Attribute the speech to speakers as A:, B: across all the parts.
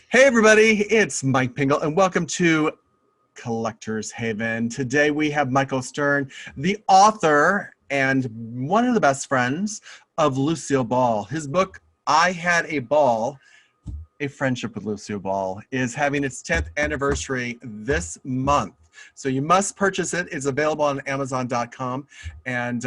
A: Hey everybody, it's Mike Pingel and welcome to Collector's Haven. Today we have Michael Stern, the author and one of the best friends of Lucille Ball. His book, I Had a Ball, A Friendship with Lucille Ball, is having its 10th anniversary this month. So you must purchase it. It's available on Amazon.com. And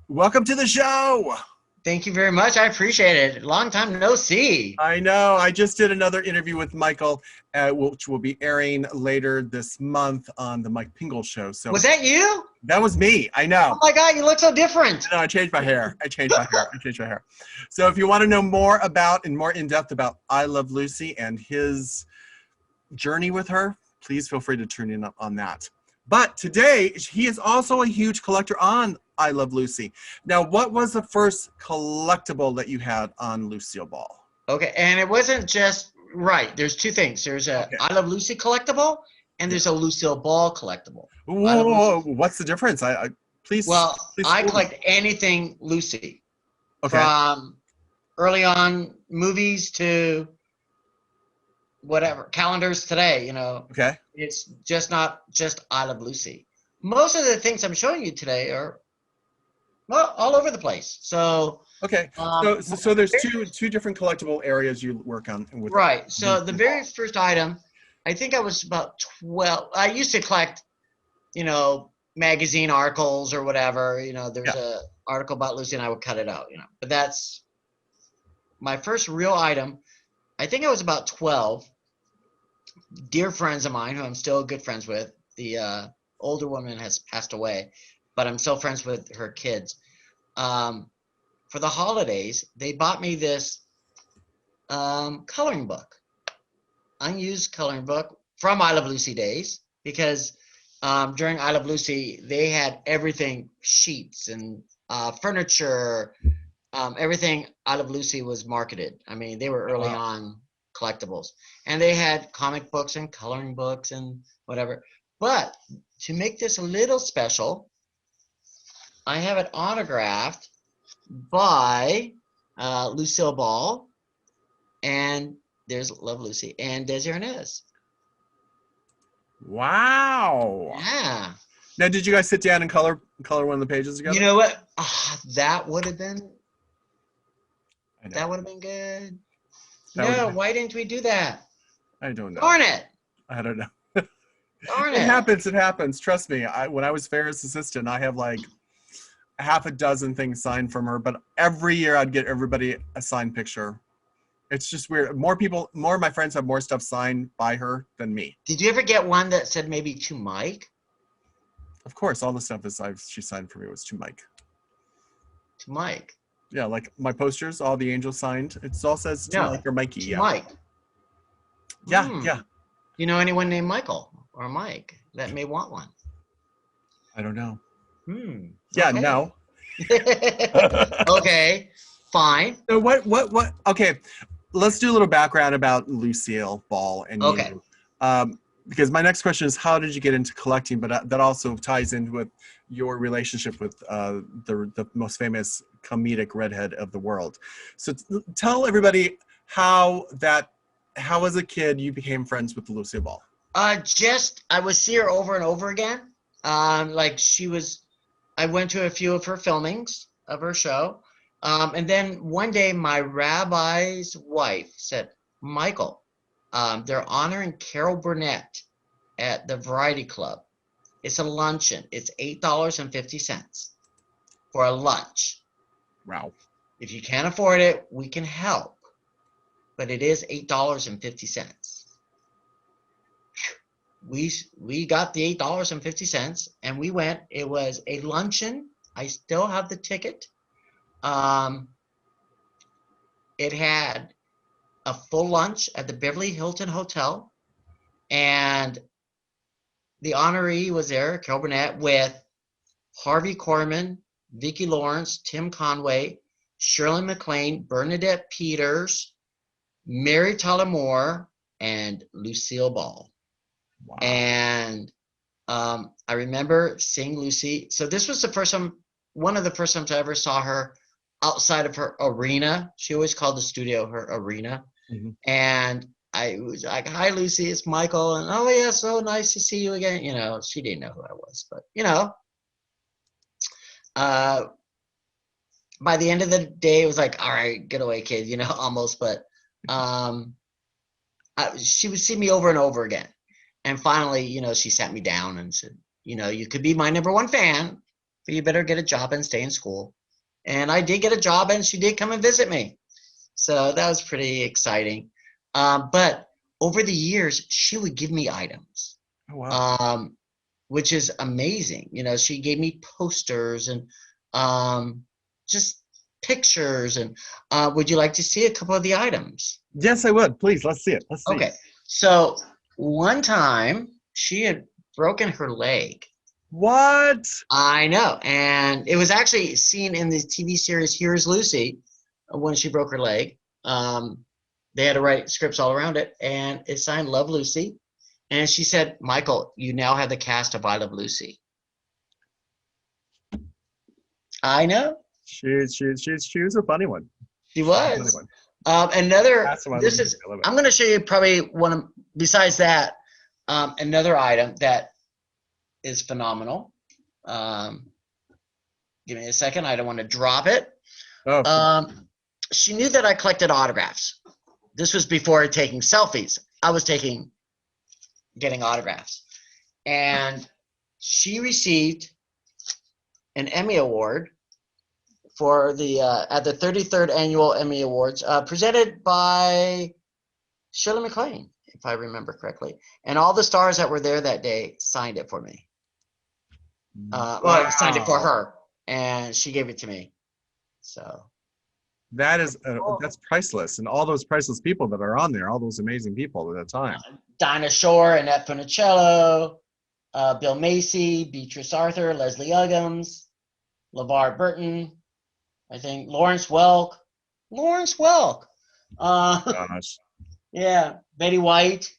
A: welcome to the show.
B: Thank you very much. I appreciate it. Long time no see.
A: I know. I just did another interview with Michael, which will be airing later this month on the Mike Pingel show. So
B: Was that you?
A: that was me. I know.
B: Oh my God, you look so different.
A: No, I changed my hair. I changed my hair. So if you want to know more about and more in depth about I Love Lucy and his journey with her, please feel free to tune in on that. But today, he is also a huge collector on I Love Lucy. Now, what was the first collectible that you had on Lucille Ball?
B: Okay, and it wasn't just, right, there's two things. There's a I Love Lucy collectible, and there's a Lucille Ball collectible.
A: Whoa, what's the difference? Please.
B: Well,
A: please
B: I collect anything Lucy.
A: Okay.
B: From early on movies to whatever, calendars today,
A: Okay.
B: It's just not just I Love Lucy. Most of the things I'm showing you today are, well, all over the place. So
A: okay, so there's two different collectible areas you work on.
B: Right. So the very first item, I think I was about 12. I used to collect, magazine articles or whatever. There's a article about Lucy, and I would cut it out. But that's my first real item. I think I was about 12. Dear friends of mine, who I'm still good friends with. The older woman has passed away, but I'm still friends with her kids. For the holidays, they bought me this coloring book, unused coloring book from I Love Lucy days, because during I Love Lucy, they had everything, sheets and furniture, everything I Love Lucy was marketed. I mean, they were early on collectibles, and they had comic books and coloring books and whatever. But to make this a little special, I have it autographed by Lucille Ball, and there's Love Lucy and Desi Arnaz.
A: Wow.
B: Yeah.
A: Now, did you guys sit down and color one of the pages together?
B: You know what? That would have been. That would have been good. No, why didn't we do that?
A: I don't know.
B: Darn it.
A: I don't know.
B: Darn it.
A: It happens. Trust me. When I was Farrah's assistant, I have like half a dozen things signed from her, but every year I'd get everybody a signed picture. It's just weird. More of my friends have more stuff signed by her than me.
B: Did you ever get one that said maybe to Mike?
A: Of course, all the stuff she signed for me was to Mike.
B: To Mike.
A: Yeah, like my posters, all the angels signed. It all says to Mike or Mikey.
B: To Mike.
A: Yeah, yeah.
B: You know anyone named Michael or Mike that may want one?
A: I don't know.
B: Yeah,
A: okay. No.
B: Okay, fine.
A: So what? Okay, let's do a little background about Lucille Ball and you. Because my next question is, how did you get into collecting? But that also ties in with your relationship with the most famous comedic redhead of the world. So tell everybody how as a kid you became friends with Lucille Ball.
B: I would see her over and over again. I went to a few of her filmings of her show. And then one day my rabbi's wife said, Michael, they're honoring Carol Burnett at the Variety Club. It's a luncheon. It's $8.50 for a lunch.
A: Wow.
B: If you can't afford it, we can help. But it is $8.50. We got the $8.50 and we went. It was a luncheon. I still have the ticket. It had a full lunch at the Beverly Hilton Hotel, and the honoree was there, Carol Burnett, with Harvey Korman, Vicki Lawrence, Tim Conway, Shirley MacLaine, Bernadette Peters, Mary Tyler Moore, and Lucille Ball.
A: Wow.
B: And I remember seeing Lucy. So this was one of the first times I ever saw her outside of her arena. She always called the studio her arena.
A: Mm-hmm.
B: And I was like, "Hi, Lucy, it's Michael," and "Oh yeah, so nice to see you again." You know, she didn't know who I was, but you know, uh, by the end of the day, it was like, "All right, get away, kid," you know, almost. But um, she would see me over and over again, and finally, you know, she sat me down and said, "You know, you could be my #1 fan, but you better get a job and stay in school." And I did get a job, and she did come and visit me. So that was pretty exciting. But over the years, she would give me items,
A: Oh, wow.
B: which is amazing. You know, she gave me posters and just pictures. And would you like to see a couple of the items?
A: Yes, I would. Please, let's see it. Let's see.
B: Okay. So one time she had broken her leg.
A: What?
B: I know. And it was actually seen in the TV series Here's Lucy when she broke her leg. They had to write scripts all around it, and it signed Love Lucy. And she said, "Michael, you now have the cast of I Love Lucy." I know.
A: She was a funny one.
B: She
A: She was a funny
B: was.
A: one.
B: Another,
A: That's why I
B: this
A: love
B: is,
A: it.
B: I'm going to show you probably one of, besides that, another item that is phenomenal. Give me a second. I don't want to drop it.
A: Oh,
B: She knew that I collected autographs. This was before taking selfies. I was getting autographs. And she received an Emmy Award for the at the 33rd annual Emmy Awards, presented by Shirley McQueen, if I remember correctly. And all the stars that were there that day signed it for me. Well, signed it for
A: wow.
B: her, and she gave it to me. So
A: That is
B: cool.
A: that's priceless, and all those priceless people that are on there, all those amazing people at that time.
B: Dinah Shore, Annette Funicello, Bill Macy, Beatrice Arthur, Leslie Uggams, LeVar Burton, I think Lawrence Welk.
A: Gosh,
B: Yeah, Betty White.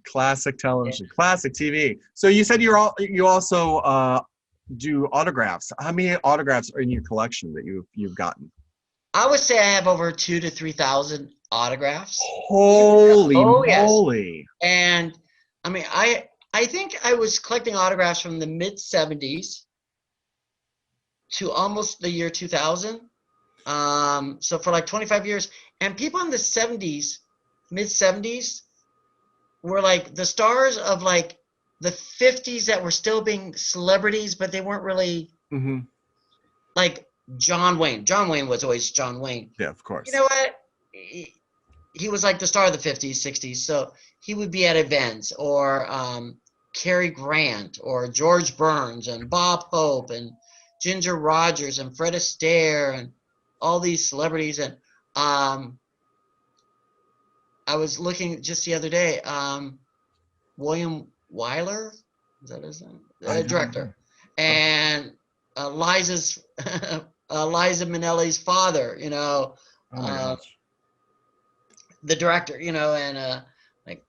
A: classic
B: Yeah.
A: television, classic TV. So you said you also do autographs. How many autographs are in your collection that you've gotten?
B: I would say I have over 2,000 to 3,000 autographs.
A: Holy
B: Oh yes,
A: moly!
B: and I mean I think I was collecting autographs from the mid '70s to almost the year 2000. So for like 25 years, and people in the '70s, mid '70s, were like the stars of like the '50s that were still being celebrities, but they weren't really
A: Mm-hmm.
B: like John Wayne. John Wayne was always John Wayne.
A: Yeah, of
B: You
A: course.
B: know what? He was like the star of the '50s, '60s. So he would be at events, or Cary Grant, or George Burns, and Bob Hope, and Ginger Rogers, and Fred Astaire, and all these celebrities. And I was looking just the other day. William Wyler, is that his name?
A: I don't know.
B: Director, and Liza's Liza Minnelli's father. You know,
A: Oh my gosh.
B: the director. You know, and like.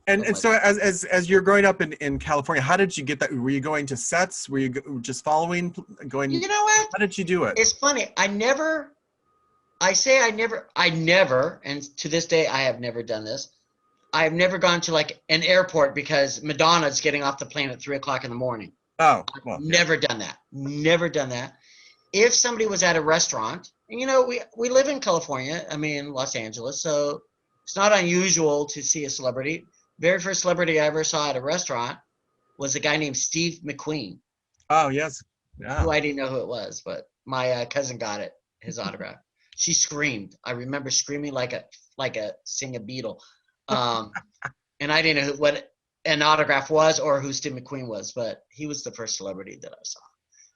A: And
B: Oh
A: and
B: my
A: so
B: God.
A: as you're growing up in California, how did you get that? Were you going to sets? Were you just following, going?
B: You know what?
A: How did you do it?
B: It's funny. I never, and to this day, I have never done this. I have never gone to like an airport because Madonna's getting off the plane at 3 o'clock in the morning.
A: Oh, well, yeah.
B: Never done that. Never done that. If somebody was at a restaurant, and you know, we live in California, I mean, Los Angeles, so it's not unusual to see a celebrity. Very first celebrity I ever saw at a restaurant was a guy named Steve McQueen,
A: Oh, yes. Yeah.
B: who I didn't know who it was, but my cousin got it, his autograph. She screamed. I remember screaming like a sing a Beatle. And I didn't know what an autograph was or who Steve McQueen was, but he was the first celebrity that I saw.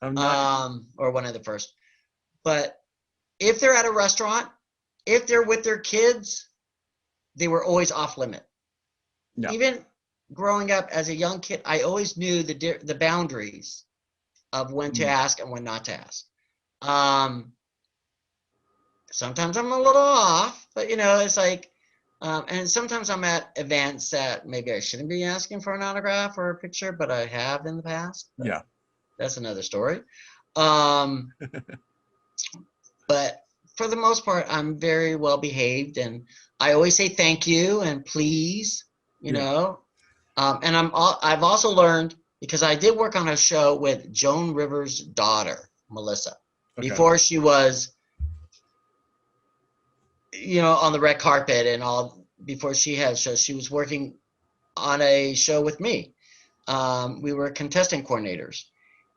A: Oh, nice.
B: Or one of the first. But if they're at a restaurant, if they're with their kids, they were always off limit.
A: Yeah.
B: Even growing up as a young kid, I always knew the boundaries of when to ask and when not to ask. Sometimes I'm a little off, but you know, it's like, and sometimes I'm at events that maybe I shouldn't be asking for an autograph or a picture, but I have in the past.
A: Yeah.
B: That's another story. But for the most part, I'm very well behaved, and I always say thank you and please, you know. And I've also learned, because I did work on a show with Joan Rivers' daughter, Melissa, before she was, on the red carpet and all. Before she had shows, she was working on a show with me. We were contestant coordinators,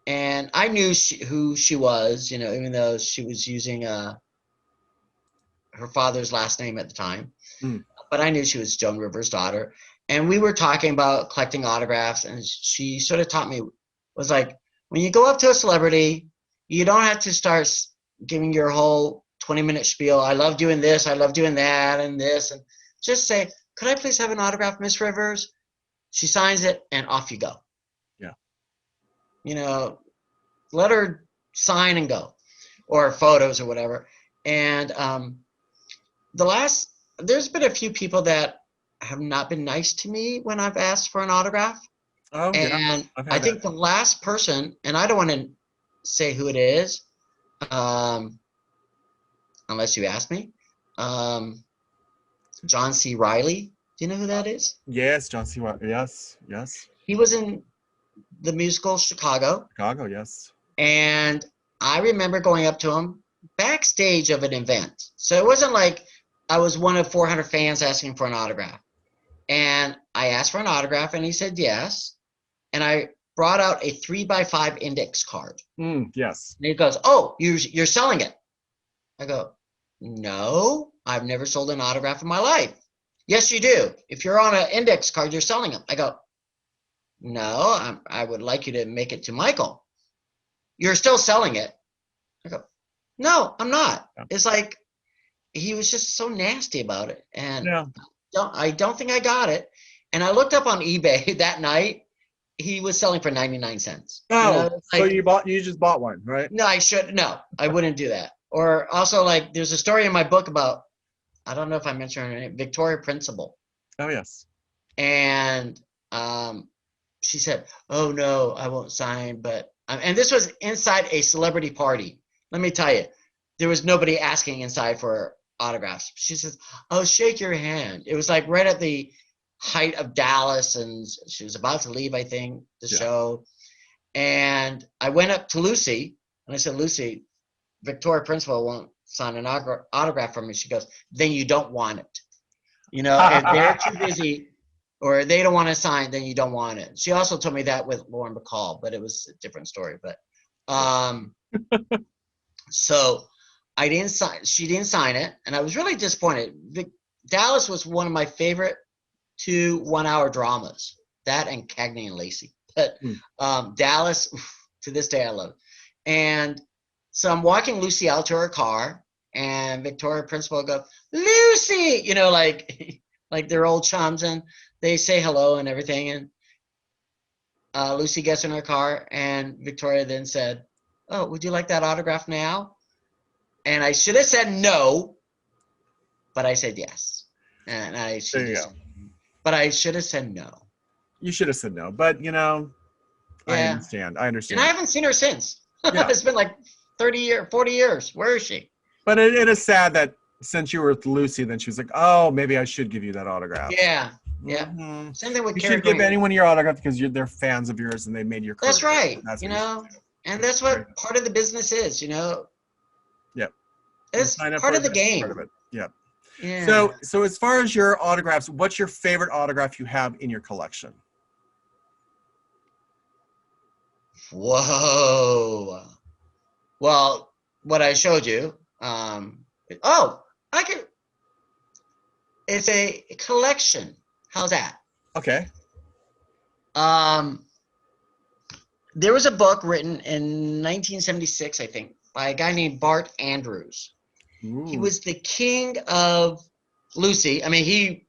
B: and I knew who she was, even though she was using her father's last name at the time. But I knew she was Joan Rivers' daughter. And we were talking about collecting autographs, and she sort of taught me, was like, when you go up to a celebrity, you don't have to start giving your whole 20-minute spiel. I love doing this, I love doing that, and this. And just say, could I please have an autograph, Miss Rivers? She signs it, and off you go. Yeah. Let her sign and go, or photos or whatever. And there's been a few people that have not been nice to me when I've asked for an autograph.
A: Oh, yeah.
B: And I think the last person, and I don't want to say who it is, unless you ask me, John C. Reilly. Do you know who that is?
A: Yes, John C. Reilly. Yes.
B: He was in the musical Chicago.
A: Yes.
B: And I remember going up to him backstage of an event. So it wasn't like I was one of 400 fans asking for an autograph. And I asked for an autograph, and he said yes. And I brought out a 3x5 index card.
A: Yes.
B: And he goes, "Oh, you're selling it." I go, "No, I've never sold an autograph in my life." "Yes, you do. If you're on an index card, you're selling them." I go, "No, I would like you to make it to Michael." "You're still selling it." I go, "No, I'm not." Yeah. It's like he was just so nasty about it. And I don't think I got it. And I looked up on eBay that night. He was selling for 99 cents.
A: Oh, so you just bought one, right?
B: No, I wouldn't do that. Or also, like, there's a story in my book about, I don't know if I mentioned her name, Victoria Principal.
A: Oh, yes.
B: And she said, "Oh, no, I won't sign." But and this was inside a celebrity party. Let me tell you, there was nobody asking inside for autographs. She says, "Oh, shake your hand." It was like right at the height of Dallas, and she was about to leave, I think, the show. And I went up to Lucy, and I said, "Lucy, Victoria Principal won't sign an autograph from me." She goes, "Then you don't want it. If they're too busy or they don't want to sign, then you don't want it." She also told me that with Lauren Bacall, but it was a different story. But so I didn't sign. She didn't sign it, and I was really disappointed. Dallas was one of my favorite 2 one-hour dramas. That and Cagney and Lacey. But Dallas, to this day, I love it. And so I'm walking Lucy out to her car, and Victoria Principal goes, "Lucy," like they're old chums, and they say hello and everything. And Lucy gets in her car, and Victoria then said, "Oh, would you like that autograph now?" And I should have said no, but I said yes. And but I should have said no.
A: You should have said no, but I understand.
B: And I haven't seen her since. It's been like 30 years, 40 years. Where is she?
A: But it is sad that since you were with Lucy, then she was like, "Oh, maybe I should give you that autograph."
B: Yeah. Mm-hmm. Same thing with
A: Carrie. You should give anyone your autograph because they're fans of yours and they made your career.
B: That's right. And that's what part of the business is,
A: Yeah.
B: It's part of the game.
A: Part of it. Yeah. Yeah. So as far as your autographs, what's your favorite autograph you have in your collection?
B: Whoa. Well, what I showed you. It's a collection. How's that?
A: Okay.
B: There was a book written in 1976, I think, by a guy named Bart Andrews. Ooh. He was the king of Lucy. I mean, he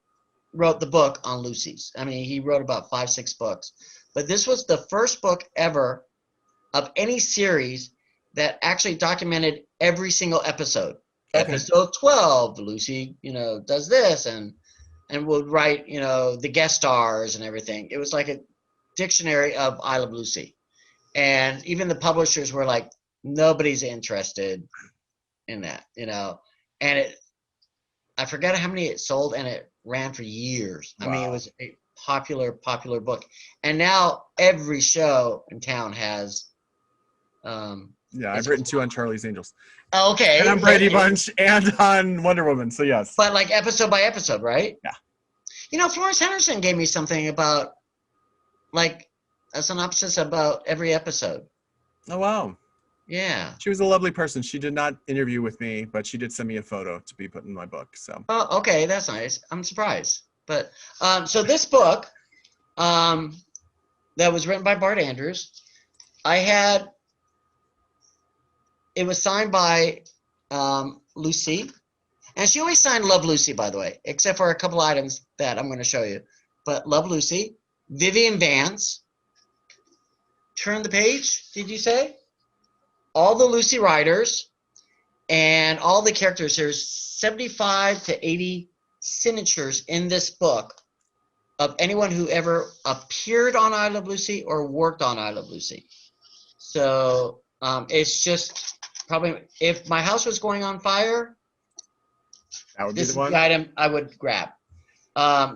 B: wrote the book on Lucy's. I mean, he wrote about 5-6 books. But this was the first book ever of any series that actually documented every single episode. Okay. Episode 12, Lucy, does this and would write, the guest stars and everything. It was like a dictionary of I Love Lucy. And even the publishers were like, nobody's interested. in that, and I forgot how many it sold, and it ran for years.
A: Wow.
B: I mean, it was a popular book, and now every show in town has.
A: Yeah, I've written 2 on Charlie's Angels.
B: Okay.
A: And on Brady Bunch and on Wonder Woman. So yes.
B: But like episode by episode, right?
A: Yeah.
B: Florence Henderson gave me something about like a synopsis about every episode.
A: Oh wow.
B: Yeah.
A: She was a lovely person. She did not interview with me, but she did send me a photo to be put in my book. So.
B: Oh, okay, that's nice. I'm surprised. But so this book, that was written by Bart Andrews, it was signed by Lucy, and she always signed Love Lucy, by the way, except for a couple items that I'm going to show you. But Love Lucy, Vivian Vance. Turn the page. Did you say? All the Lucy writers and all the characters. There's 75 to 80 signatures in this book of anyone who ever appeared on I Love Lucy or worked on I Love Lucy. So it's just probably, if my house was going on fire,
A: That would be
B: this
A: the
B: is
A: one.
B: the item I would grab.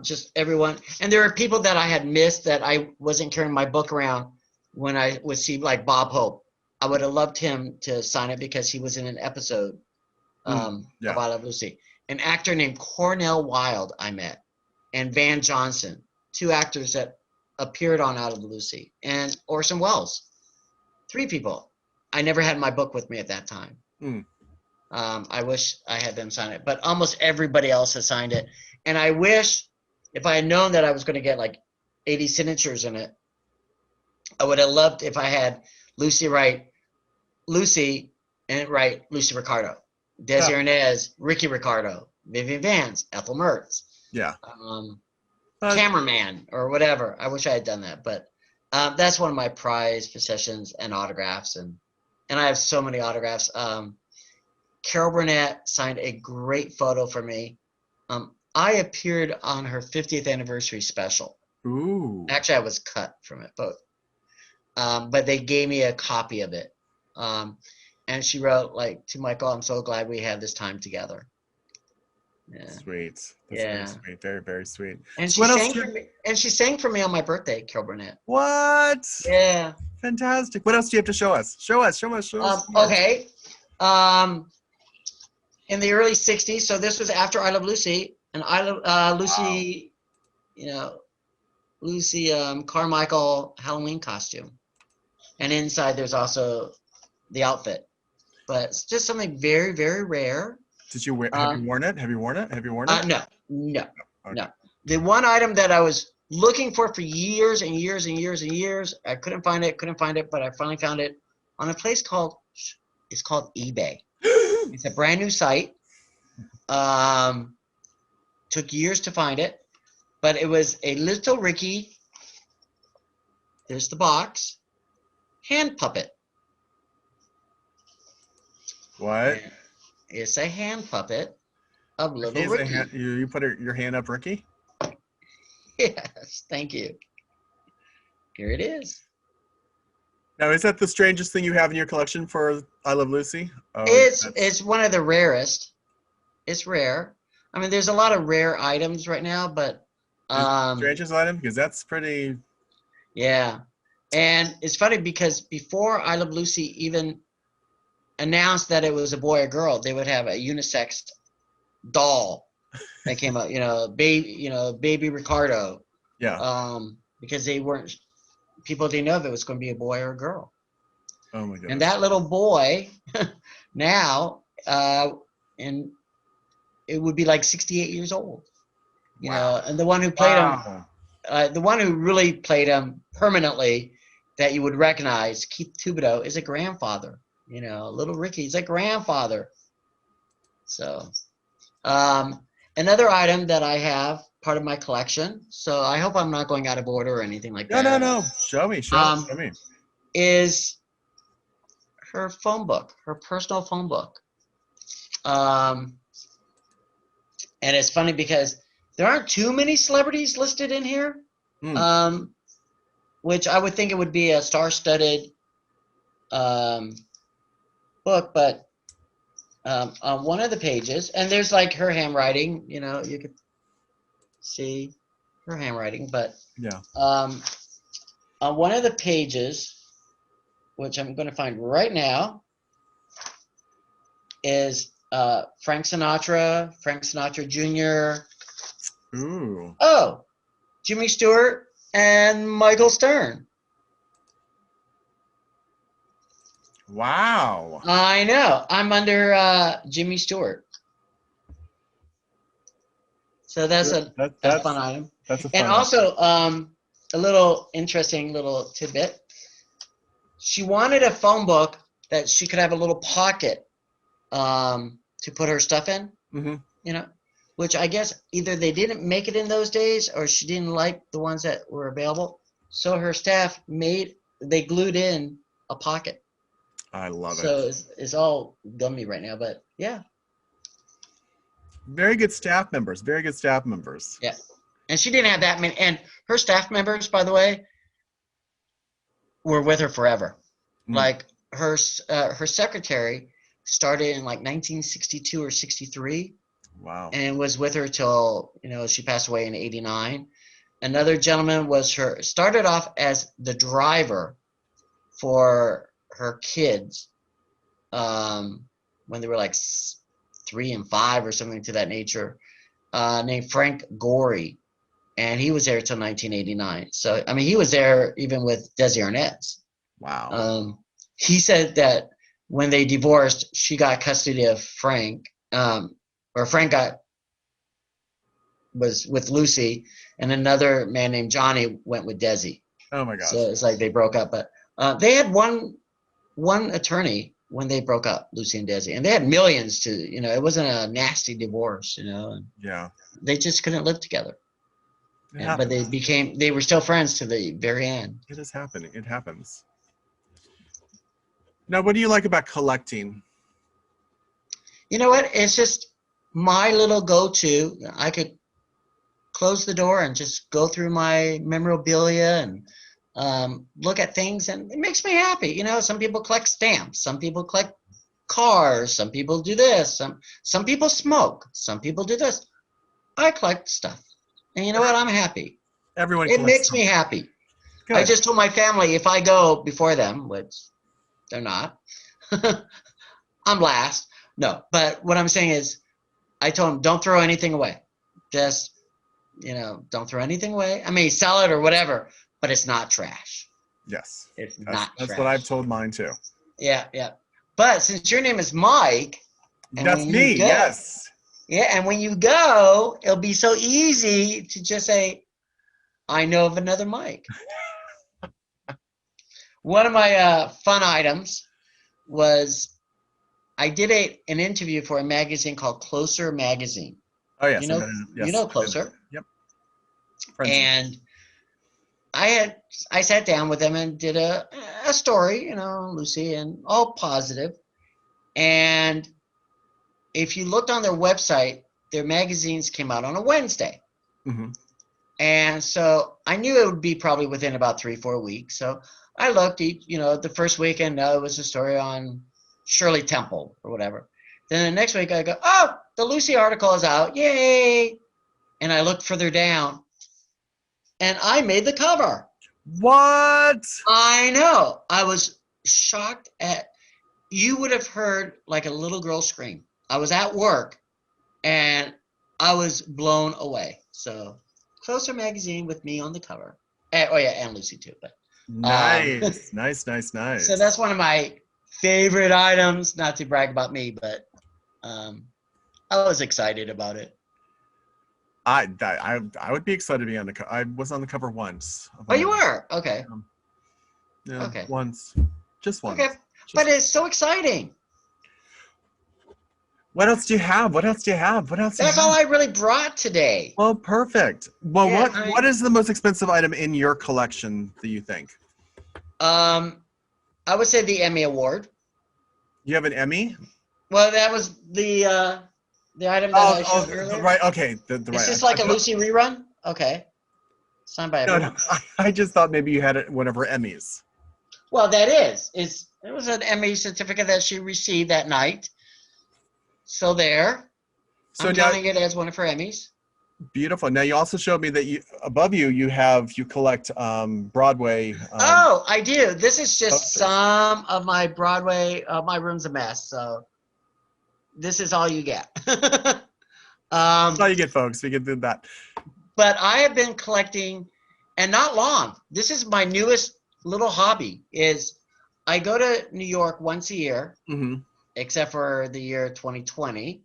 B: Just everyone. And there are people that I had missed that I wasn't carrying my book around when I would see, like Bob Hope. I would have loved him to sign it because he was in an episode of I Love Lucy. An actor named Cornell Wilde I met, and Van Johnson, 2 actors that appeared on I Love Lucy, and Orson Welles. 3 people. I never had my book with me at that time. I wish I had them sign it, but almost everybody else has signed it. And I wish, if I had known that I was going to get like 80 signatures in it, I would have loved if I had Lucy write Lucy and write Lucy Ricardo, Desi Arnaz, Ricky Ricardo, Vivian Vance, Ethel Mertz, cameraman or whatever. I wish I had done that, but that's one of my prized possessions and autographs, and I have so many autographs. Carol Burnett signed a great photo for me. I appeared on her 50th anniversary special.
A: Ooh.
B: Actually, I was cut from it, but they gave me a copy of it. And she wrote, like, to Michael, I'm so glad we had this time together. Yeah.
A: Sweet. That's very sweet. Very, very sweet.
B: And
A: so
B: she sang for me on my birthday, Carol Burnett.
A: What?
B: Yeah.
A: Fantastic. What else do you have to show us? Show us.
B: Okay. In the early 60s, so this was after I Love Lucy, and I Love Lucy, Lucy Carmichael Halloween costume. And inside there's also the outfit. But it's just something very, very rare.
A: Did you wear? Have you worn it?
B: No. The one item that I was looking for years and years and years and years, I couldn't find it, but I finally found it on a place called eBay. It's a brand new site. Took years to find it, but it was a Little Ricky. There's the box. Hand puppet.
A: What?
B: It's a hand puppet of Little Ricky.
A: You put your hand up, Ricky?
B: Yes, thank you. Here it is.
A: Now, is that the strangest thing you have in your collection for I Love Lucy? Oh,
B: it's one of the rarest. It's rare. I mean, there's a lot of rare items right now, but
A: strangest item, because that's pretty.
B: Yeah, and it's funny because before I Love Lucy even announced that it was a boy or girl, they would have a unisex doll that came out. Baby Ricardo.
A: Yeah.
B: Because people didn't know if it was going to be a boy or a girl.
A: Oh my goodness.
B: And that little boy now, and it would be like 68 years old. You know, and the one who played him, the one who really played him permanently that you would recognize, Keith Thibodeau, is a grandfather. Little Ricky's a grandfather. So, another item that I have, part of my collection, so I hope I'm not going out of order or anything like that.
A: No. Show me.
B: Is her phone book, her personal phone book. And it's funny because there aren't too many celebrities listed in here, which I would think it would be a star-studded book, but on one of the pages, and there's like her handwriting. You know, you could see her handwriting, but
A: Yeah.
B: on one of the pages, which I'm going to find right now, is Frank Sinatra Jr.
A: Ooh.
B: Oh, Jimmy Stewart and Michael Stern.
A: Wow.
B: I know. I'm under Jimmy Stewart. So that's a fun item.
A: That's a fun
B: And also, a little interesting little tidbit. She wanted a phone book that she could have a little pocket to put her stuff in.
A: Mm-hmm.
B: You know, which I guess either they didn't make it in those days or she didn't like the ones that were available. So her staff they glued in a pocket.
A: I love it.
B: So it's all gummy right now, but yeah.
A: Very good staff members. Very good staff members.
B: Yeah. And she didn't have that many. And her staff members, by the way, were with her forever.
A: Mm.
B: Like her secretary started in like 1962 or 63.
A: Wow.
B: And was with her till, she passed away in 89. Another gentleman started off as the driver for her kids when they were like 3 and 5 or something to that nature, named Frank Gorey. And he was there till 1989. So, I mean, he was there even with Desi Arnaz.
A: Wow.
B: He said that when they divorced, she got custody of Frank, or Frank was with Lucy, and another man named Johnny went with Desi.
A: Oh my gosh.
B: So it's like they broke up. But they had one attorney when they broke up, Lucy and Desi, and they had millions to, it wasn't a nasty divorce, And
A: yeah.
B: they just couldn't live together. But
A: It
B: they were still friends to the very end.
A: It is happening. It happens. Now, what do you like about collecting?
B: You know what? It's just my little go-to. I could close the door and just go through my memorabilia and look at things, and it makes me happy. Some people collect stamps, some people collect cars, some people do this, some people smoke, some people do this. I collect stuff, and you know what? I'm happy.
A: Everyone.
B: It makes me happy. Good. I just told my family if I go before them, which they're not, I'm last. No, but what I'm saying is, I told them don't throw anything away. Just don't throw anything away. I mean, sell it or whatever, but it's not trash.
A: Yes.
B: It's not trash.
A: That's what I've told mine too.
B: Yeah, yeah. But since your name is Mike.
A: That's me, yes.
B: Yeah, and when you go, it'll be so easy to just say, I know of another Mike. One of my fun items was I did an interview for a magazine called Closer Magazine.
A: Oh, yes.
B: You know Closer.
A: Yep.
B: And I sat down with them and did a story, Lucy, and all positive. And if you looked on their website, their magazines came out on a Wednesday.
A: Mm-hmm.
B: And so I knew it would be probably within about 3-4 weeks. So I looked, the first weekend, it was a story on Shirley Temple or whatever. Then the next week I go, oh, the Lucy article is out. Yay. And I looked further down and I made the cover.
A: What?
B: I know. I was shocked you would have heard like a little girl scream. I was at work and I was blown away. So Closer Magazine with me on the cover. And Lucy too. But
A: nice. Nice.
B: So that's one of my favorite items, not to brag about me, but I was excited about it.
A: I would be excited to be on the cover. I was on the cover once.
B: Oh, you were? Okay.
A: Yeah,
B: okay.
A: Once. Just once.
B: Okay. But it's so exciting.
A: What else do you have? That's
B: all I really brought today.
A: Well, perfect. Well, yeah, what is the most expensive item in your collection, do you think?
B: I would say the Emmy Award.
A: You have an Emmy?
B: Well, that was the item that I showed earlier.
A: Right. Okay.
B: Is this like a Lucy rerun? Okay. Signed by everyone.
A: No, I just thought maybe you had one of her Emmys.
B: Well, that is. It was an Emmy certificate that she received that night. So there,
A: So
B: I'm
A: now,
B: counting it as one of her Emmys.
A: beautiful. Now you also showed me that above you, you collect Broadway
B: Oh, I do. This is just
A: posters.
B: some of my Broadway. My room's a mess, so this is all you get.
A: That's all you get, folks. We can do that.
B: But I have been collecting, and not long. This is my newest little hobby. Is I go to New York once a year,
A: Mm-hmm.
B: except for the year 2020,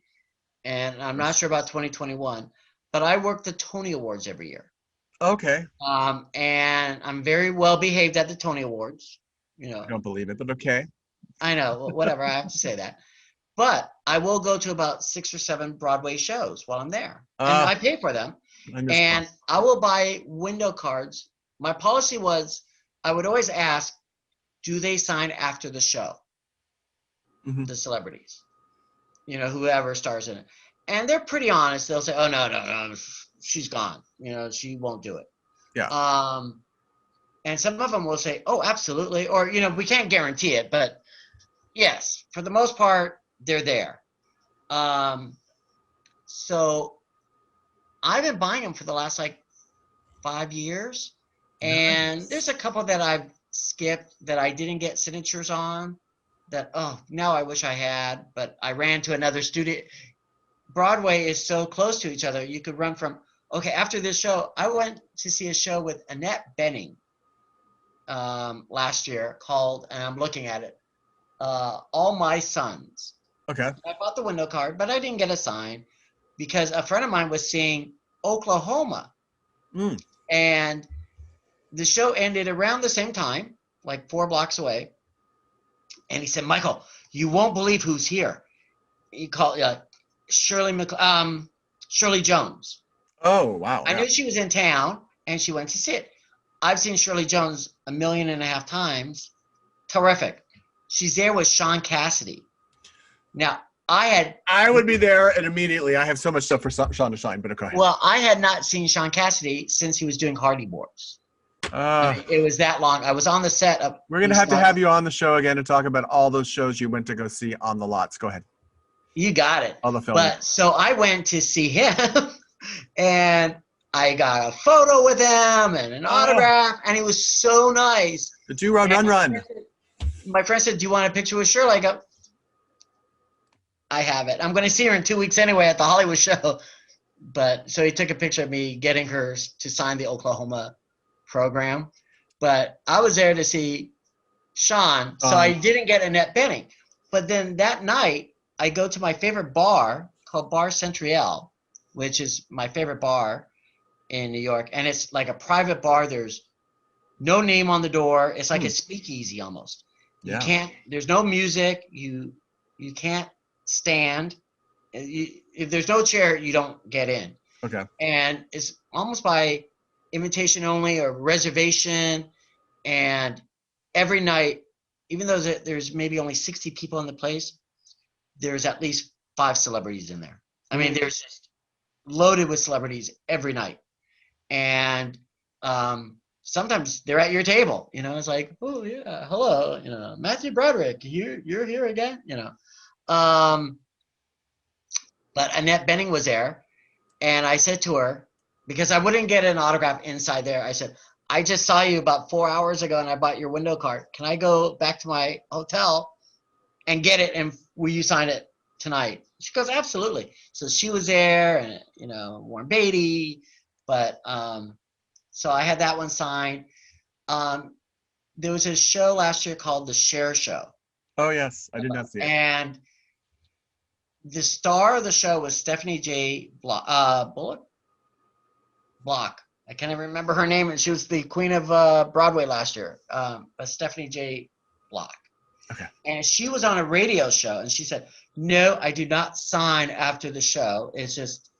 B: and I'm not sure about 2021. But I work the Tony Awards every year.
A: Okay.
B: And I'm very well behaved at the Tony Awards. You
A: I
B: know,
A: don't believe it, but okay.
B: I know, whatever. I have to say that. But I will go to about 6 or 7 Broadway shows while I'm there, and I pay for them.
A: I miss
B: And I will buy window cards. My policy was I would always ask, do they sign after the show?
A: Mm-hmm.
B: The celebrities, you know, whoever stars in it. And they're pretty honest. They'll say, oh, no, she's gone. You know, she won't do it.
A: Yeah.
B: And some of them will say, oh, absolutely. Or, you know, we can't guarantee it, but yes, for the most part, they're there. So I've been buying them for the last like 5 years. And
A: Nice.
B: there's a couple that I've skipped that I didn't get signatures on that, oh, now I wish I had, but I ran to another studio. Broadway is so close to each other. You could run from, okay, after this show, I went to see a show with Annette Bening last year called, and I'm looking at it, All My Sons.
A: Okay.
B: I bought the window card, but I didn't get a sign because a friend of mine was seeing Oklahoma.
A: Mm.
B: And the show ended around the same time, like 4 blocks away. And he said, Michael, you won't believe who's here. He called Shirley Jones.
A: Oh, wow.
B: I
A: Yeah.
B: knew she was in town, and she went to see it. I've seen Shirley Jones 1.5 million times. Terrific. She's there with Sean Cassidy. Now,
A: I would be there, and immediately I have so much stuff for Sean to shine, but go ahead.
B: Well, I had not seen Sean Cassidy since he was doing Hardy Boys. I mean, it was that long. I was on the set of.
A: We're going to have you on the show again to talk about all those shows you went to go see on the lots. Go ahead.
B: You got it.
A: All the filming.
B: But so I went to see him, and I got a photo with him and an autograph, and he was so nice.
A: The 2 run.
B: My friend said, do you want a picture with Shirley? I go, I have it. I'm going to see her in 2 weeks anyway at the Hollywood show. But so he took a picture of me getting her to sign the Oklahoma program. But I was there to see Sean, so I didn't get Annette Bening. But then that night, I go to my favorite bar called Bar Centriel, which is my favorite bar in New York. And it's like a private bar. There's no name on the door. It's like a speakeasy almost.
A: Yeah.
B: You can't, there's no music. You can't stand. If there's no chair, you don't get in.
A: Okay.
B: And it's almost by invitation only or reservation. And every night, even though there's maybe only 60 people in the place, there's at least 5 celebrities in there. I mean, there's just loaded with celebrities every night. And sometimes they're at your table, you know, it's like, oh yeah, hello, you know, Matthew Broderick, you're here again, you know. But Annette Bening was there, and I said to her, because I wouldn't get an autograph inside there, I said, I just saw you about 4 hours ago and I bought your window card. Can I go back to my hotel and get it, and will you sign it tonight? She goes, absolutely. So she was there, and, you know, Warren Beatty, but so I had that one signed. There was a show last year called The Cher Show. Oh,
A: yes. I did not see it.
B: And the star of the show was Stephanie J. Block. I can't even remember her name, and she was the queen of Broadway last year. But Stephanie J. Block.
A: Okay.
B: And she was on a radio show, and she said, no, I do not sign after the show. It's just,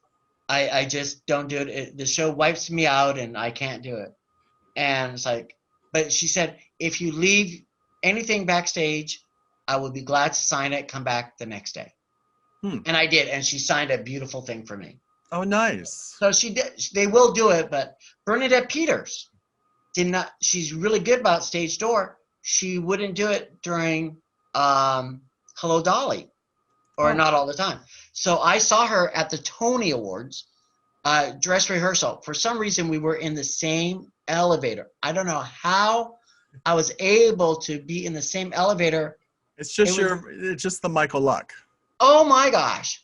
B: I just don't do it. The show wipes me out, and I can't do it. And it's like, but she said, if you leave anything backstage, I would be glad to sign it, come back the next day. And I did, and she signed a beautiful thing for me.
A: Oh, nice.
B: So she did. They will do it, but Bernadette Peters did not. She's really good about stage door. She wouldn't do it during Hello Dolly. or not all the time. So I saw her at the Tony Awards, dress rehearsal. For some reason, we were in the same elevator. I don't know how I was able to be in the same elevator.
A: It's just it's just the Michael luck.
B: Oh my gosh.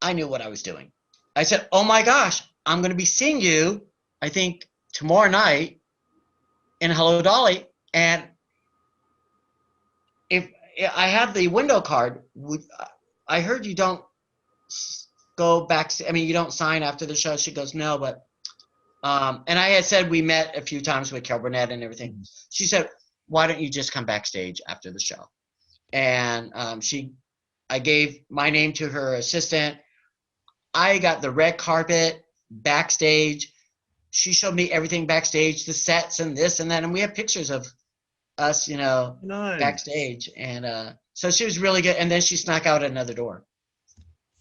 B: I knew what I was doing. I said, oh my gosh, I'm going to be seeing you, I think, tomorrow night in Hello Dolly. And if I have the window card, I heard you don't go back. I mean, you don't sign after the show. She goes, no, but, and I had said we met a few times with Carol Burnett and everything. She said, why don't you just come backstage after the show? And I gave my name to her assistant. I got the red carpet backstage. She showed me everything backstage, the sets and this and that. And we have pictures of us, nice. Backstage. And so she was really good. And then she snuck out another door.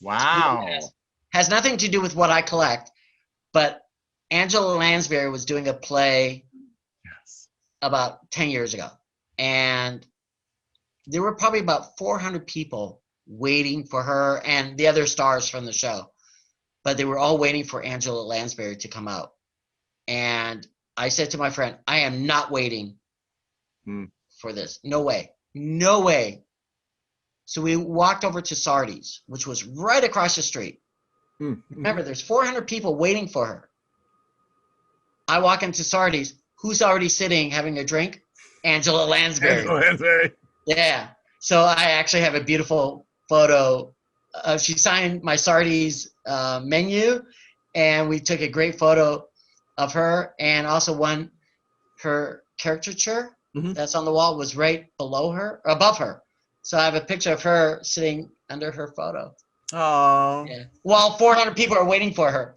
A: Wow.
B: Has nothing to do with what I collect. But Angela Lansbury was doing a play about 10 years ago. And there were probably about 400 people waiting for her and the other stars from the show. But they were all waiting for Angela Lansbury to come out. And I said to my friend, I am not waiting for this. No way. No way. So we walked over to Sardi's, which was right across the street. Remember, there's 400 people waiting for her. I walk into Sardi's. Who's already sitting having a drink? Angela Lansbury.
A: Angela Lansbury.
B: Yeah. So I actually have a beautiful photo. She signed my Sardi's menu, and we took a great photo of her, and also her caricature that's on the wall was right above her. So I have a picture of her sitting under her photo.
A: Oh.
B: Yeah. While 400 people are waiting for her.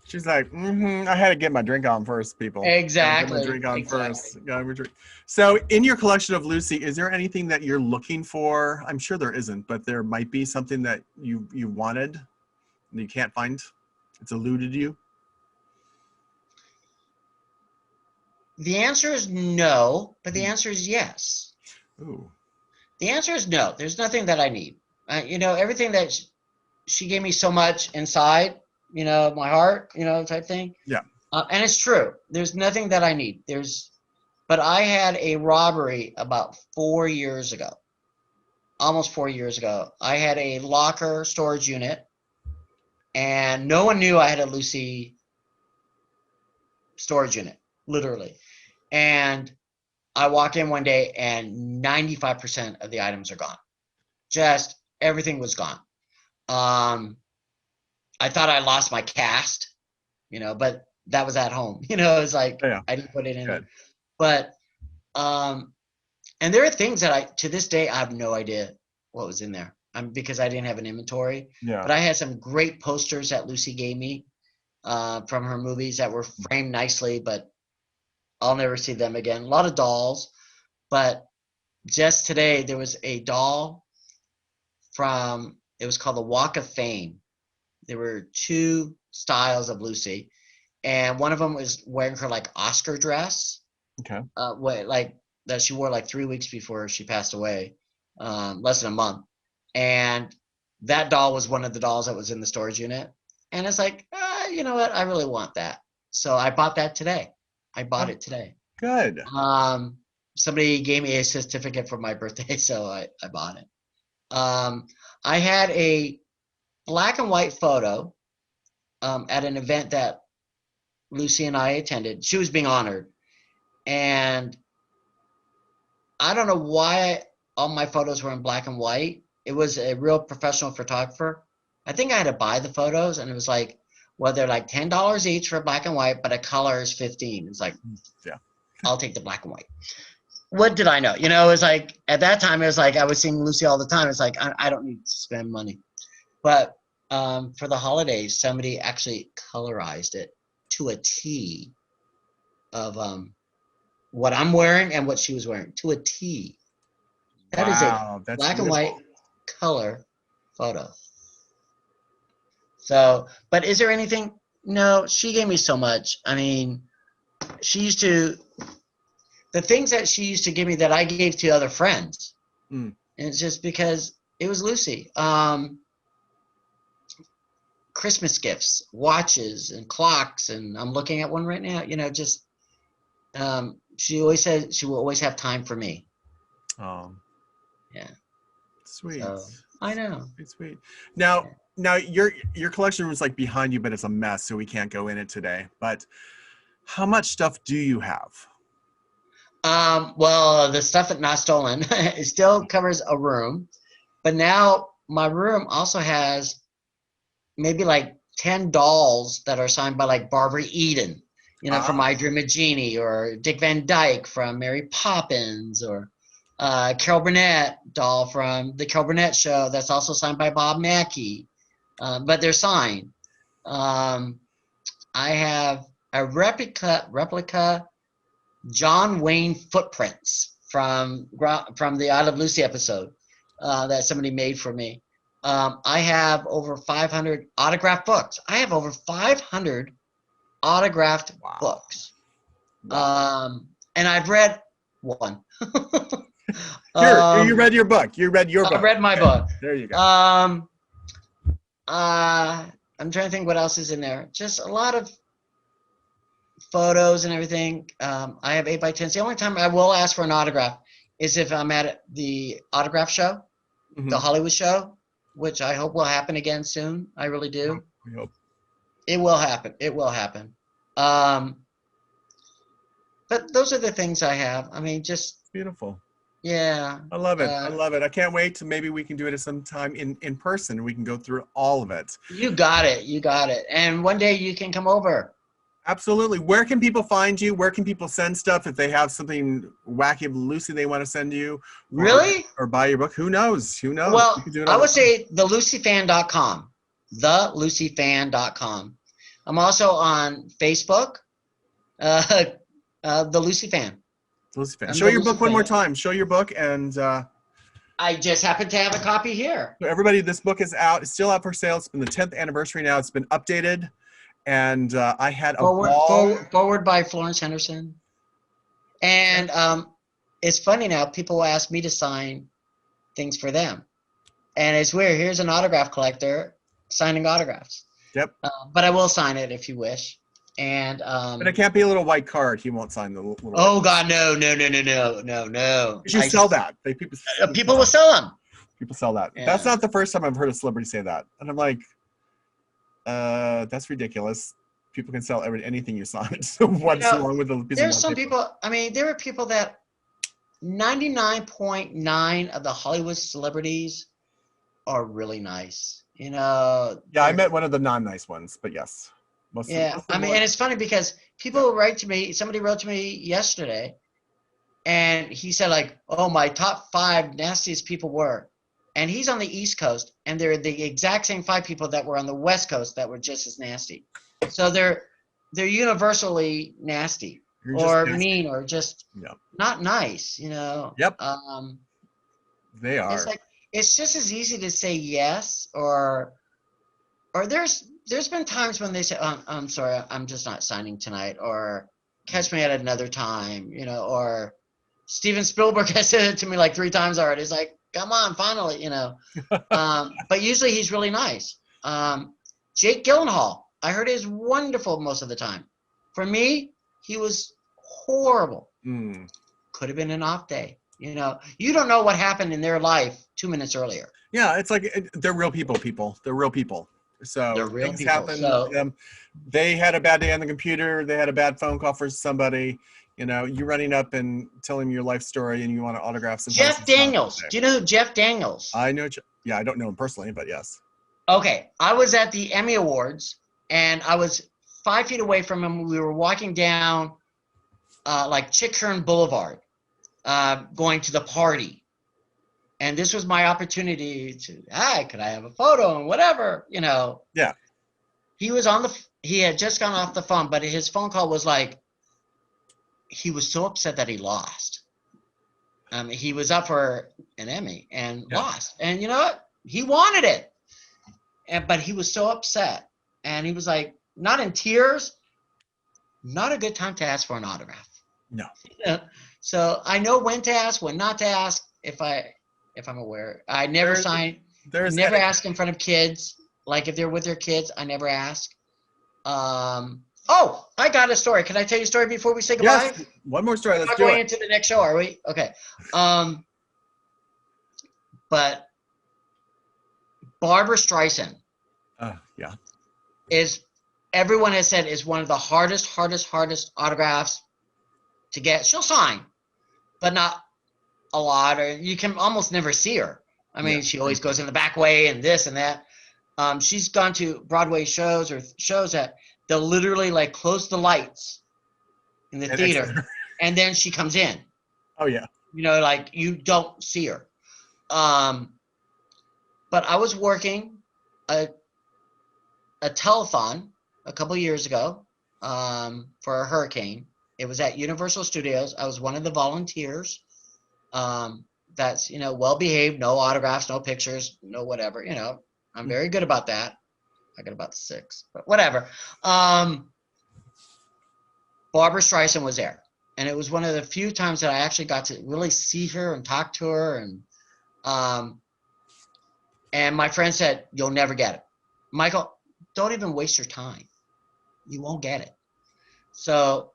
A: She's like, I had to get my drink on first, people.
B: Exactly.
A: Get my drink on first. So in your collection of Lucy, is there anything that you're looking for? I'm sure there isn't, but there might be something that you wanted and you can't find. It's eluded you.
B: The answer is no, but the answer is yes.
A: Ooh.
B: The answer is no. There's nothing that I need. Everything that she gave me so much inside, my heart, type thing.
A: Yeah.
B: And it's true. There's nothing that I need. But I had a robbery about 4 years ago, almost 4 years ago. I had a locker storage unit, and no one knew I had a Lucy storage unit, literally. And I walk in one day, and 95% of the items are gone. Just everything was gone. I thought I lost my cast, but that was at home. It's like I didn't put it in there. But and there are things that to this day I have no idea what was in there. Because I didn't have an inventory. Yeah. But I had some great posters that Lucy gave me from her movies that were framed nicely, but I'll never see them again. A lot of dolls, but just today there was a doll it was called the Walk of Fame. There were 2 styles of Lucy, and one of them was wearing her like Oscar dress. Okay. Like that she wore like 3 weeks before she passed away, less than a month. And that doll was one of the dolls that was in the storage unit. And it's like, you know what? I really want that. So I bought that today. I bought it today.
A: Good.
B: Somebody gave me a certificate for my birthday, so I bought it. I had a black and white photo at an event that Lucy and I attended. She was being honored. And I don't know why all my photos were in black and white. It was a real professional photographer. I think I had to buy the photos, and it was like, well, they're like $10 each for black and white, but a color is $15. It's like, yeah, I'll take the black and white. What did I know? It was like, at that time, it was like I was seeing Lucy all the time. It's like, I don't need to spend money. But for the holidays, somebody actually colorized it to a T of what I'm wearing and what she was wearing, to a T. That is a black and white color photo. So, but is there anything? No, she gave me so much. I mean, the things that she used to give me that I gave to other friends. And it's just because It was Lucy. Christmas gifts, watches and clocks, and I'm looking at one right now. Just she always said she will always have time for me.
A: Oh,
B: Yeah.
A: sweet.
B: So, I know.
A: Sweet. Now, your collection room is like behind you, but it's a mess, so we can't go in it today. But how much stuff do you have?
B: Well, the stuff that's not stolen, it still covers a room, but now my room also has maybe like 10 dolls that are signed by like Barbara Eden, from I Dream of Jeannie, or Dick Van Dyke from Mary Poppins, or Carol Burnett doll from the Carol Burnett Show that's also signed by Bob Mackie, but they're signed. I have a replica John Wayne footprints from the I Love Lucy episode that somebody made for me. I have over 500 autographed books. I have over 500 autographed books.
A: Wow.
B: And I've read one.
A: You read your book. You read your book.
B: I read my book.
A: There you go.
B: I'm trying to think what else is in there. Just a lot of photos and everything. I have 8x10s. The only time I will ask for an autograph is if I'm at the autograph show, the Hollywood show, which I hope will happen again soon. I really do.
A: We hope.
B: It will happen. It will happen. But those are the things I have. I mean, just
A: beautiful.
B: Yeah.
A: I love it. I love it. I can't wait to maybe we can do it at some time in person and we can go through all of it.
B: You got it. You got it. And one day you can come over.
A: Absolutely. Where can people find you? Where can people send stuff if they have something wacky of Lucy they want to send you?
B: Really?
A: Or buy your book? Who knows? Who knows?
B: Well, I would say thelucyfan.com. Thelucyfan.com. I'm also on Facebook. The Lucy Fan.
A: Lucy Fan. Show your book one more time. Show your book, and
B: I just happen to have a copy here.
A: So everybody, this book is out. It's still out for sale. It's been the 10th anniversary now. It's been updated, and I had a
B: forward by Florence Henderson. And it's funny now. People ask me to sign things for them, and it's weird. Here's an autograph collector signing autographs.
A: Yep.
B: But I will sign it if you wish. And
A: but it can't be a little white card. He won't sign the little.
B: Oh God, no.
A: You sell that.
B: People will sell them.
A: People sell that.
B: Yeah.
A: That's not the first time I've heard a celebrity say that, and I'm like, that's ridiculous. People can sell anything you sign. So what's wrong with the piece?
B: There's some people. I mean, there are people that 99.9 of the Hollywood celebrities are really nice. Yeah,
A: I met one of the non-nice ones, but yes.
B: I mean, and it's funny because people write to me. Somebody wrote to me yesterday, and he said like, "Oh, my top 5 nastiest people were," and he's on the East Coast, and they're the exact same 5 people that were on the West Coast that were just as nasty. So they're universally nasty or nasty. Mean or just not nice.
A: Yep. They are.
B: It's like it's just as easy to say yes or there's been times when they say, I'm sorry, I'm just not signing tonight, or catch me at another time, or Steven Spielberg has said it to me like 3 times already. It's like, come on, finally, but usually he's really nice. Jake Gyllenhaal, I heard is wonderful most of the time. For me, he was horrible. Could have been an off day. You don't know what happened in their life 2 minutes earlier.
A: Yeah, it's like they're real people. They're real people. So things happen. So, they had a bad day on the computer. They had a bad phone call for somebody. You running up and telling them your life story, and you want to autograph some.
B: Jeff Daniels. Do you know who Jeff Daniels?
A: I know. Yeah, I don't know him personally, but yes.
B: Okay, I was at the Emmy Awards, and I was 5 feet away from him. We were walking down, like Chickern Boulevard, going to the party. And this was my opportunity to, could I have a photo and whatever,
A: Yeah.
B: He had just gone off the phone, but his phone call was like, he was so upset that he lost. He was up for an Emmy and lost. And you know what? He wanted it. But he was so upset. And he was like, not in tears, not a good time to ask for an autograph.
A: No.
B: So I know when to ask, when not to ask. if I'm aware. I never sign.
A: There's
B: Never ask in front of kids. Like if they're with their kids, I never ask. Oh, I got a story. Can I tell you a story before we say goodbye?
A: Yes, one more story.
B: We're
A: Let's
B: not
A: do
B: going
A: it.
B: into the next show, are we? Okay. But Barbra Streisand
A: Yeah.
B: is, everyone has said, is one of the hardest autographs to get. She'll sign, but not a lot, or you can almost never see her. I mean, she always goes in the back way and this and that. She's gone to Broadway shows or shows that they'll literally like close the lights in the theater and then she comes in.
A: Oh yeah.
B: You know, like you don't see her. But I was working a telethon a couple years ago for a hurricane. It was at Universal Studios. I was one of the volunteers. That's, you know, well behaved, no autographs, no pictures, no whatever, you know. I'm very good about that. I got about 6, but whatever. Barbra Streisand was there. And it was one of the few times that I actually got to really see her and talk to her. And my friend said, you'll never get it. Michael, don't even waste your time. You won't get it. So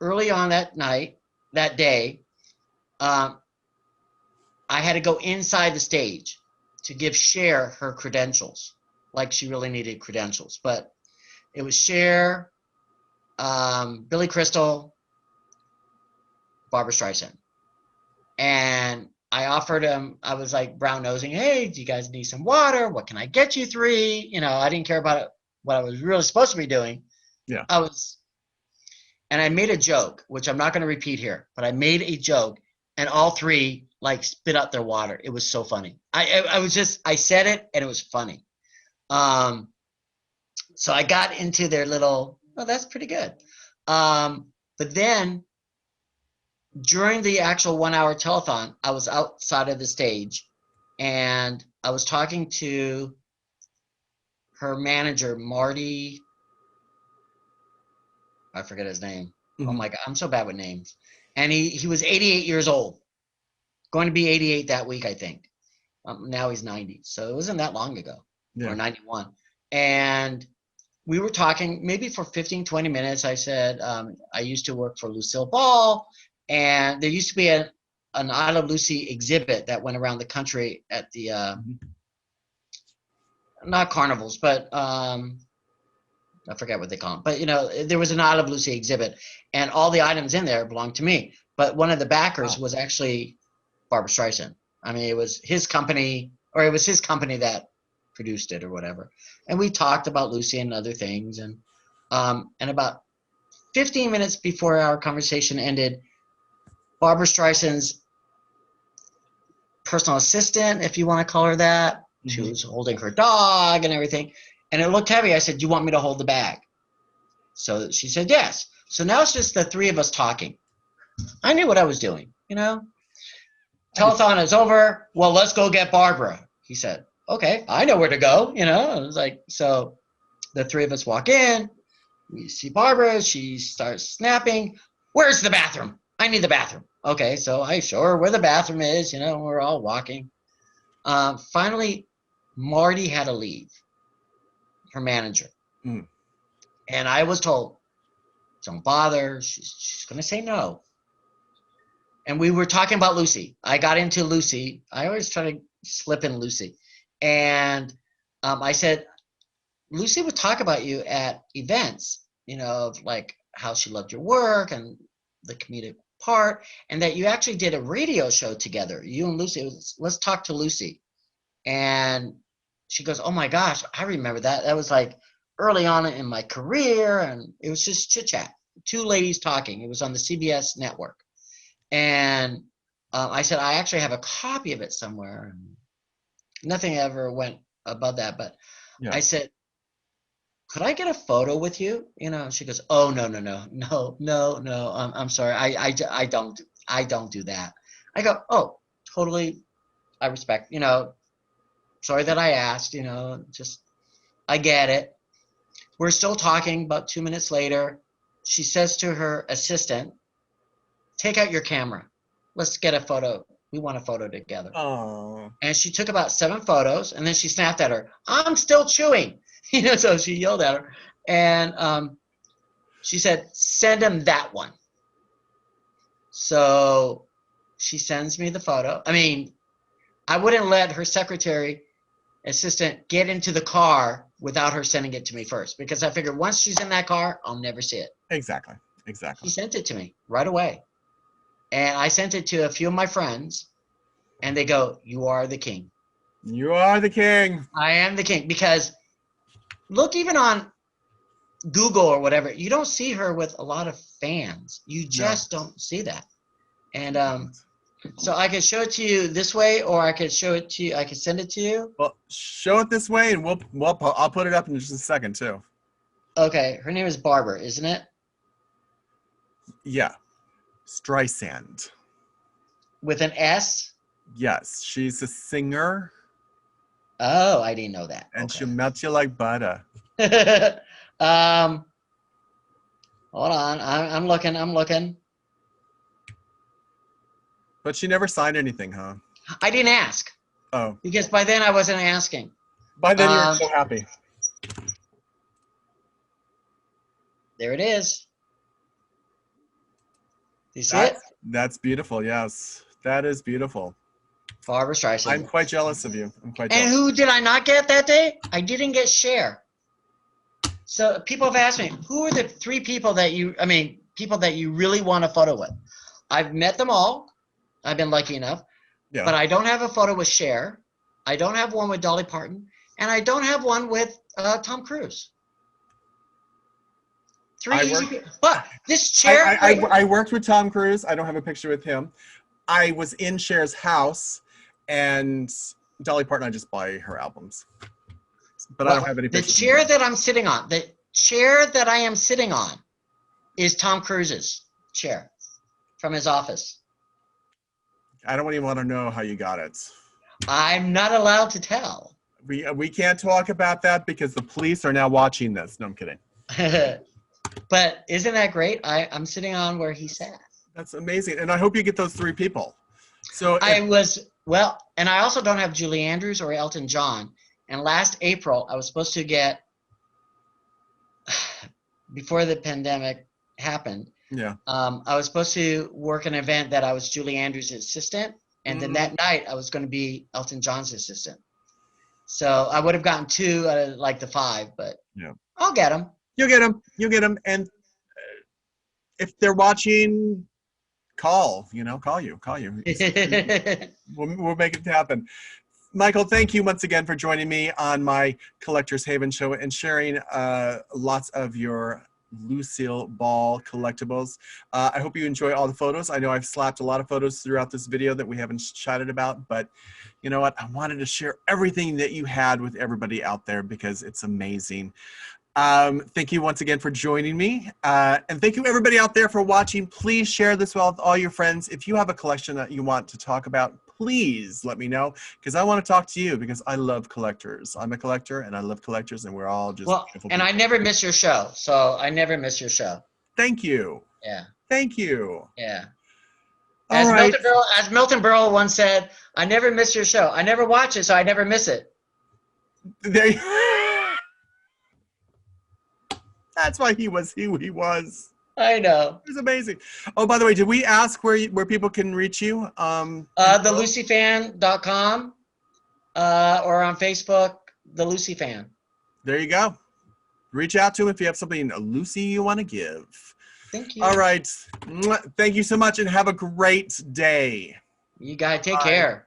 B: early on that day, I had to go inside the stage to give Cher her credentials, like she really needed credentials. But it was Cher, Billy Crystal, Barbra Streisand. And I offered him, I was like brown nosing, hey, do you guys need some water? What can I get you 3? You know, I didn't care about it, what I was really supposed to be doing.
A: Yeah.
B: And I made a joke, which I'm not going to repeat here, but I made a joke and all 3 like spit out their water. It was so funny. I said it and it was funny. So I got into their little, oh, that's pretty good. But then during the actual 1-hour telethon, I was outside of the stage and I was talking to her manager, Marty. I forget his name.
A: Mm-hmm.
B: Oh my God, I'm so bad with names. And he was 88 years old, going to be 88 that week, I think. Now he's 90. So it wasn't that long ago, or 91. And we were talking maybe for 15, 20 minutes. I said, I used to work for Lucille Ball. And there used to be an I Love Lucy exhibit that went around the country at the, not carnivals, but I forget what they call them. But, you know, there was an I Love Lucy exhibit. And all the items in there belonged to me. But one of the backers was actually Barbra Streisand. I mean, it was his company, or it was his company that produced it or whatever. And we talked about Lucy and other things. And about 15 minutes before our conversation ended, Barbra Streisand's personal assistant, if you want to call her that, she was holding her dog and everything. And it looked heavy. I said, do you want me to hold the bag? So she said, yes. So now it's just the 3 of us talking. I knew what I was doing, you know. Telethon is over. Well, let's go get Barbara. He said, okay, I know where to go, you know. I was like, so the 3 of us walk in. We see Barbara. She starts snapping. Where's the bathroom? I need the bathroom. Okay, so I show her where the bathroom is. You know, we're all walking. Finally, Marty had to leave, her manager. And I was told, don't bother. She's going to say no. And we were talking about Lucy. I got into Lucy. I always try to slip in Lucy. And I said, Lucy would talk about you at events, you know, of like how she loved your work and the comedic part, and that you actually did a radio show together, you and Lucy. It was, let's talk to Lucy. And she goes, oh my gosh, I remember that. That was like early on in my career, and it was just chit chat. 2 ladies talking. It was on the CBS network. And I said, I actually have a copy of it somewhere. Nothing ever went above that. But I said, could I get a photo with you? You know, she goes, oh, no. I'm sorry. I don't do that. I go, oh, totally. I respect, you know, sorry that I asked, you know, just, I get it. We're still talking. About 2 minutes later, she says to her assistant, take out your camera. Let's get a photo We want a photo together.
A: Oh.
B: And she took about 7 photos, and then she snapped at her, I'm still chewing. So she yelled at her. And she said, send him that one. So she sends me the photo. I mean, I wouldn't let her secretary assistant get into the car without her sending it to me first, because I figured once she's in that car, I'll never see it.
A: Exactly.
B: She sent it to me right away. And I sent it to a few of my friends, and they go, you are the king.
A: You are the king.
B: I am the king. Because look, even on Google or whatever, you don't see her with a lot of fans. You just don't see that. And so I could show it to you this way, or I could show it to you. I could send it to you.
A: Well, show it this way, and I'll put it up in just a second too.
B: Okay, her name is Barbra, isn't it?
A: Yeah, Streisand.
B: With an S?
A: Yes, she's a singer.
B: Oh, I didn't know that.
A: And
B: okay.
A: she'll melt you like butter.
B: Hold on, I'm looking.
A: But she never signed anything, huh?
B: I didn't ask.
A: Oh.
B: Because by then I wasn't asking.
A: By then you were so happy.
B: There it is. Do you see it?
A: That's beautiful, yes. That is beautiful.
B: Barbra Streisand.
A: I'm quite jealous of you.
B: And who did I not get that day? I didn't get Cher. So people have asked me, who are the 3 people that you really want a photo with? I've met them all. I've been lucky enough.
A: Yeah.
B: But I don't have a photo with Cher. I don't have one with Dolly Parton. And I don't have one with Tom Cruise. 3 easy people. But this Cher.
A: I worked with Tom Cruise. I don't have a picture with him. I was in Cher's house, and Dolly Parton, I just buy her albums. But I don't have any pictures.
B: The chair that I'm sitting on, the chair that I am sitting on is Tom Cruise's chair from his office.
A: I don't even want to know how you got it.
B: I'm not allowed to tell.
A: We can't talk about that because the police are now watching this. No, I'm kidding.
B: But isn't that great? I'm sitting on where he sat.
A: That's amazing. And I hope you get those 3 people. So
B: and I also don't have Julie Andrews or Elton John. And last April, I was supposed to get, before the pandemic happened, I was supposed to work an event that I was Julie Andrews' assistant. And then that night, I was going to be Elton John's assistant. So I would have gotten 2 out of like the 5, but I'll get them.
A: You'll get them. You'll get them. And if they're watching, call you. We'll make it happen. Michael, thank you once again for joining me on my Collector's Haven show and sharing lots of your Lucille Ball collectibles. I hope you enjoy all the photos. I know I've slapped a lot of photos throughout this video that we haven't chatted about, but you know what? I wanted to share everything that you had with everybody out there because it's amazing. Thank you once again for joining me. And thank you everybody out there for watching. Please share this with all your friends. If you have a collection that you want to talk about, please let me know because I want to talk to you because I love collectors. I'm a collector and I love collectors and we're all just beautiful
B: and people. I never miss your show. So I never miss your show.
A: Thank you.
B: Yeah.
A: Thank you.
B: Yeah.
A: As
B: Milton Berle once said, I never miss your show. I never watch it, so I never miss it.
A: That's why he was who he was.
B: I know.
A: It was amazing. Oh, by the way, did we ask where people can reach you?
B: TheLucyFan.com or on Facebook, The Lucy Fan.
A: There you go. Reach out to him if you have something Lucy you want to give.
B: Thank you.
A: All right. Thank you so much and have a great day.
B: You guys take care.